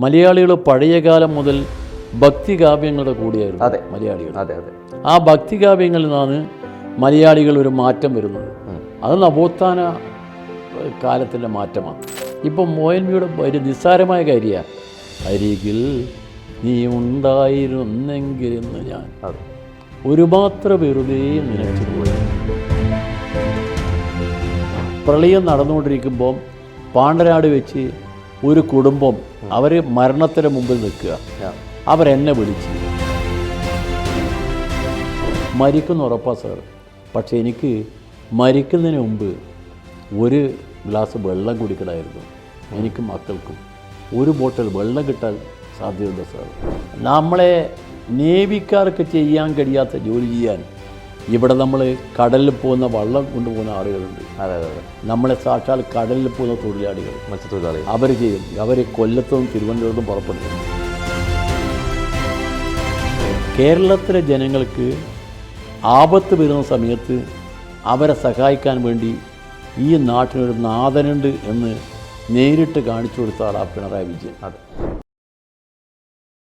മലയാളികൾ പഴയ കാലം മുതൽ ഭക്തികാവ്യങ്ങളുടെ കൂടിയായിരുന്നു മലയാളികൾ. ആ ഭക്തികാവ്യങ്ങളിൽ നിന്നാണ് മലയാളികൾ ഒരു മാറ്റം വരുന്നത്. അത് നവോത്ഥാന കാലത്തിൻ്റെ മാറ്റമാണ്. ഇപ്പം മോയൻവിയുടെ ഒരു നിസ്സാരമായ കാര്യമാണ്, അരികിൽ നീ ഉണ്ടായിരുന്നെങ്കിലെന്ന് ഞാൻ ഒരു മാത്രം വെറുതെ നിലച്ചിട്ടുപോയി. പ്രളയം നടന്നുകൊണ്ടിരിക്കുമ്പം പാണ്ടനാട് വെച്ച് ഒരു കുടുംബം അവർ മരണത്തിന് മുമ്പിൽ നിൽക്കുക. അവരെന്നെ വിളിച്ച് മരിക്കുന്ന ഉറപ്പാ സാർ, പക്ഷേ എനിക്ക് മരിക്കുന്നതിന് മുമ്പ് ഒരു ഗ്ലാസ് വെള്ളം കുടിക്കണമായിരുന്നു. എനിക്കും മക്കൾക്കും ഒരു ബോട്ടിൽ വെള്ളം കിട്ടാൻ സാധ്യതയുണ്ട് സാർ. നമ്മളെ നേവിക്കാർക്ക് ചെയ്യാൻ കഴിയാത്ത ജോലി ചെയ്യാൻ ഇവിടെ നമ്മൾ കടലിൽ പോകുന്ന വള്ളം കൊണ്ടുപോകുന്ന ആളുകളുണ്ട്. നമ്മളെ സാക്ഷാൽ കടലിൽ പോകുന്ന തൊഴിലാളികൾ, മത്സ്യത്തൊഴിലാളികൾ, അവർ ചെയ്യും. അവർ കൊല്ലത്തും തിരുവനന്തപുരത്തും പുറപ്പെടുന്നു. കേരളത്തിലെ ജനങ്ങൾക്ക് ആപത്ത് വരുന്ന സമയത്ത് അവരെ സഹായിക്കാൻ വേണ്ടി ഈ നാട്ടിനൊരു നാഥനുണ്ട് എന്ന് നേരിട്ട് കാണിച്ചു കൊടുത്ത ആളാണ് പിണറായി വിജയൻ.